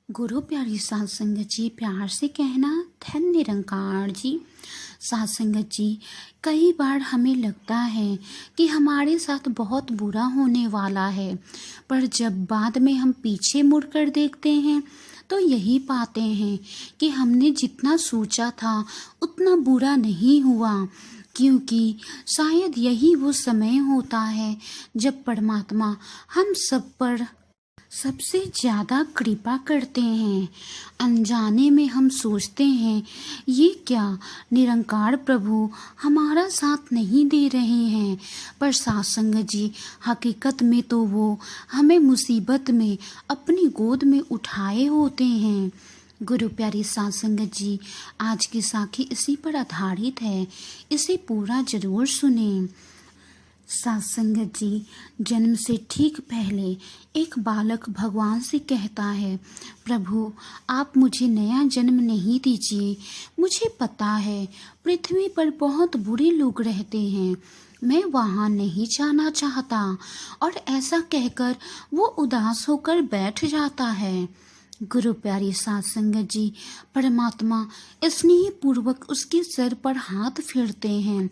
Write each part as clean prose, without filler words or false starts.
गुरु प्यारी सात संगत जी, प्यार से कहना धन निरंकार जी। सात संगत जी, कई बार हमें लगता है कि हमारे साथ बहुत बुरा होने वाला है, पर जब बाद में हम पीछे मुड़कर देखते हैं तो यही पाते हैं कि हमने जितना सोचा था उतना बुरा नहीं हुआ। क्योंकि शायद यही वो समय होता है जब परमात्मा हम सब पर सबसे ज़्यादा कृपा करते हैं। अनजाने में हम सोचते हैं ये क्या निरंकार प्रभु हमारा साथ नहीं दे रहे हैं, पर सत्संग जी हकीकत में तो वो हमें मुसीबत में अपनी गोद में उठाए होते हैं। गुरु प्यारी सत्संग जी, आज की साखी इसी पर आधारित है, इसे पूरा जरूर सुनें। सत्संगत जी, जन्म से ठीक पहले एक बालक भगवान से कहता है, प्रभु आप मुझे नया जन्म नहीं दीजिए। मुझे पता है पृथ्वी पर बहुत बुरे लोग रहते हैं, मैं वहाँ नहीं जाना चाहता। और ऐसा कहकर वो उदास होकर बैठ जाता है। गुरु प्यारी सात संगत जी, परमात्मा स्नेह पूर्वक उसके सर पर हाथ फेरते हैं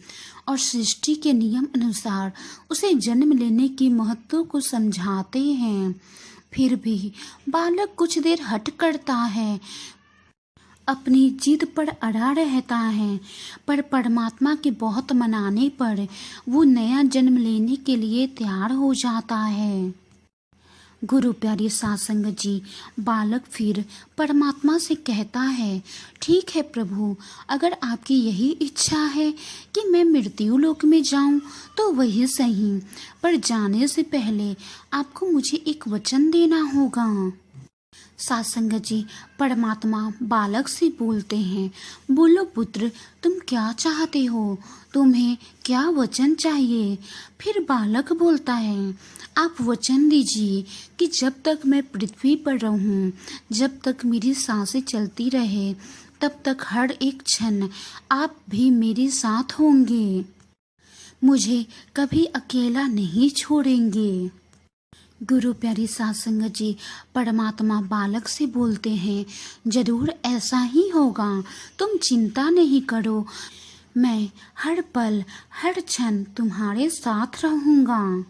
और सृष्टि के नियम अनुसार उसे जन्म लेने की महत्व को समझाते हैं। फिर भी बालक कुछ देर हट करता है, अपनी जिद पर अड़ा रहता है, पर परमात्मा के बहुत मनाने पर वो नया जन्म लेने के लिए तैयार हो जाता है। गुरु प्यारी सत्संग जी, बालक फिर परमात्मा से कहता है, ठीक है प्रभु, अगर आपकी यही इच्छा है कि मैं मृत्यु लोक में जाऊं तो वही सही, पर जाने से पहले आपको मुझे एक वचन देना होगा। सत्संग जी, परमात्मा बालक से बोलते हैं, बोलो पुत्र, तुम क्या चाहते हो, तुम्हें क्या वचन चाहिए। फिर बालक बोलता है, आप वचन दीजिए कि जब तक मैं पृथ्वी पर रहूं, जब तक मेरी सांसें चलती रहे, तब तक हर एक क्षण आप भी मेरे साथ होंगे, मुझे कभी अकेला नहीं छोड़ेंगे। गुरु प्यारी सत्संग जी, परमात्मा बालक से बोलते हैं, जरूर ऐसा ही होगा, तुम चिंता नहीं करो, मैं हर पल हर क्षण तुम्हारे साथ रहूँगा।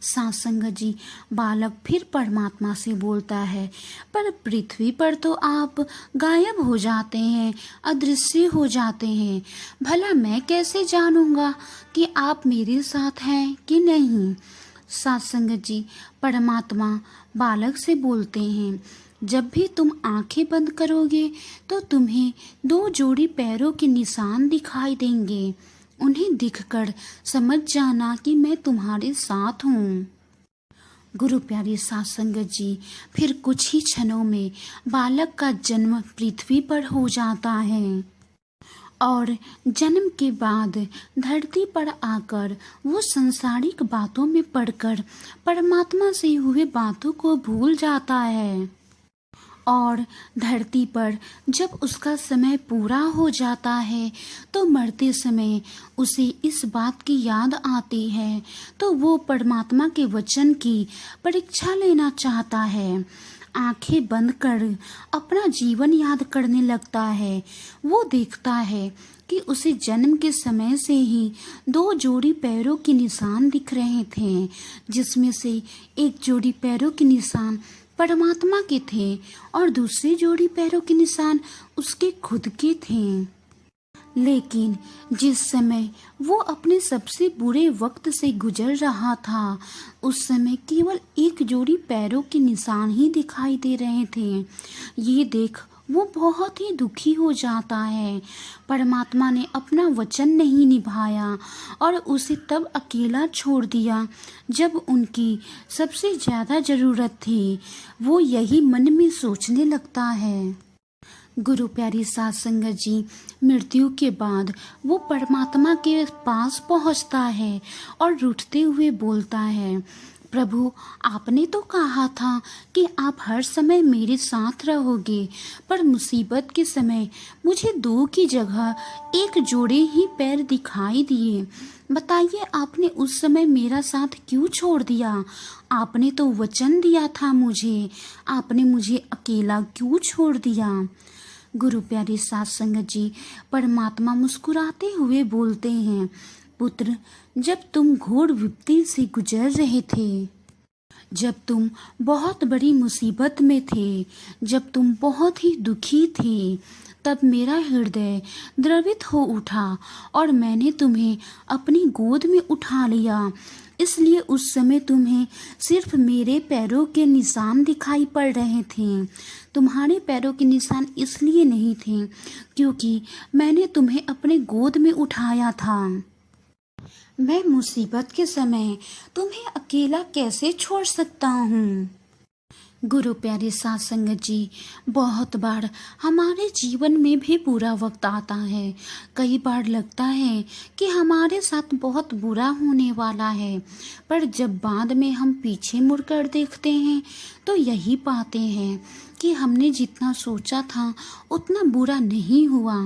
सत्संग जी, बालक फिर परमात्मा से बोलता है, पर पृथ्वी पर तो आप गायब हो जाते हैं, अदृश्य हो जाते हैं, भला मैं कैसे जानूँगा कि आप मेरे साथ हैं कि नहीं। सत्संग जी, परमात्मा बालक से बोलते हैं, जब भी तुम आंखें बंद करोगे तो तुम्हें 2 जोड़ी पैरों के निशान दिखाई देंगे, उन्हें दिखकर समझ जाना कि मैं तुम्हारे साथ हूँ। गुरु प्यारी सत्संग जी, फिर कुछ ही क्षणों में बालक का जन्म पृथ्वी पर हो जाता है और जन्म के बाद धरती पर आकर वो संसारिक बातों में पड़कर परमात्मा से हुए बातों को भूल जाता है। और धरती पर जब उसका समय पूरा हो जाता है तो मरते समय उसे इस बात की याद आती है, तो वो परमात्मा के वचन की परीक्षा लेना चाहता है। आंखें बंद कर अपना जीवन याद करने लगता है। वो देखता है कि उसे जन्म के समय से ही 2 जोड़ी पैरों के निशान दिख रहे थे, जिसमें से एक जोड़ी पैरों के निशान परमात्मा के थे और दूसरी जोड़ी पैरों के निशान उसके खुद के थे। लेकिन जिस समय वो अपने सबसे बुरे वक्त से गुजर रहा था, उस समय केवल एक जोड़ी पैरों के निशान ही दिखाई दे रहे थे। ये देख वो बहुत ही दुखी हो जाता है। परमात्मा ने अपना वचन नहीं निभाया और उसे तब अकेला छोड़ दिया जब उनकी सबसे ज़्यादा ज़रूरत थी। वो यही मन में सोचने लगता है। गुरु प्यारी सत्संग जी, मृत्यु के बाद वो परमात्मा के पास पहुंचता है और रूठते हुए बोलता है, प्रभु, आपने तो कहा था कि आप हर समय मेरे साथ रहोगे, पर मुसीबत के समय मुझे दो की जगह एक जोड़े ही पैर दिखाई दिए। बताइए, आपने उस समय मेरा साथ क्यों छोड़ दिया? आपने तो वचन दिया था मुझे, आपने मुझे अकेला क्यों छोड़ दिया? गुरु प्यारे साथ संगत जी, परमात्मा मुस्कुराते हुए बोलते हैं, पुत्र, जब तुम घोर विपत्ति से गुजर रहे थे, जब तुम बहुत बड़ी मुसीबत में थे, जब तुम बहुत ही दुखी थे, तब मेरा हृदय द्रवित हो उठा और मैंने तुम्हें अपनी गोद में उठा लिया। इसलिए उस समय तुम्हें सिर्फ मेरे पैरों के निशान दिखाई पड़ रहे थे। तुम्हारे पैरों के निशान इसलिए नहीं थे क्योंकि मैंने तुम्हें अपने गोद में उठाया था। मैं मुसीबत के समय तुम्हें अकेला कैसे छोड़ सकता हूँ? गुरु प्यारे साथ संगत जी, बहुत बार हमारे जीवन में भी बुरा वक्त आता है। कई बार लगता है कि हमारे साथ बहुत बुरा होने वाला है, पर जब बाद में हम पीछे मुड़कर देखते हैं तो यही पाते हैं कि हमने जितना सोचा था उतना बुरा नहीं हुआ,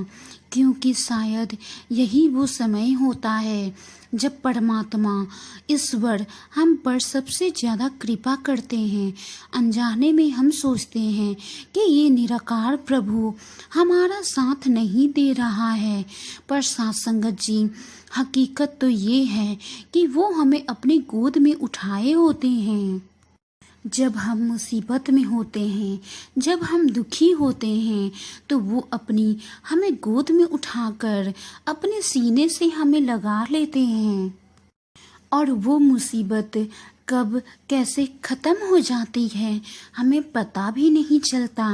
क्योंकि शायद यही वो समय होता है जब परमात्मा ईश्वर हम पर सबसे ज़्यादा कृपा करते हैं। अनजाने में हम सोचते हैं कि ये निराकार प्रभु हमारा साथ नहीं दे रहा है, पर साथ संगत जी, हकीकत तो ये है कि वो हमें अपनी गोद में उठाए होते हैं। जब हम मुसीबत में होते हैं, जब हम दुखी होते हैं, तो वो अपनी हमें गोद में उठाकर अपने सीने से हमें लगा लेते हैं और वो मुसीबत कब कैसे ख़त्म हो जाती है हमें पता भी नहीं चलता।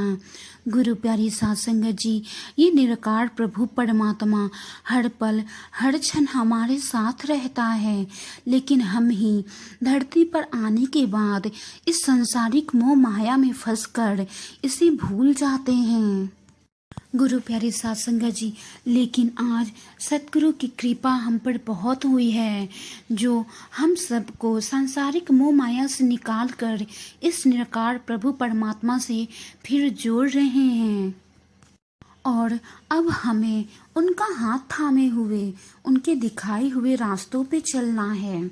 गुरु प्यारी साथ संगत जी, ये निराकार प्रभु परमात्मा हर पल हर क्षण हमारे साथ रहता है, लेकिन हम ही धरती पर आने के बाद इस संसारिक मोह माया में फंसकर इसे भूल जाते हैं। गुरु प्यारे साथ संगत जी, लेकिन आज सतगुरु की कृपा हम पर बहुत हुई है, जो हम सबको सांसारिक मोह माया से निकाल कर इस निराकार प्रभु परमात्मा से फिर जोड़ रहे हैं। और अब हमें उनका हाथ थामे हुए, उनके दिखाए हुए रास्तों पे चलना है।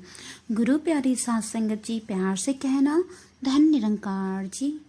गुरु प्यारे साथ संगत जी, प्यार से कहना, धन्य निरंकार जी।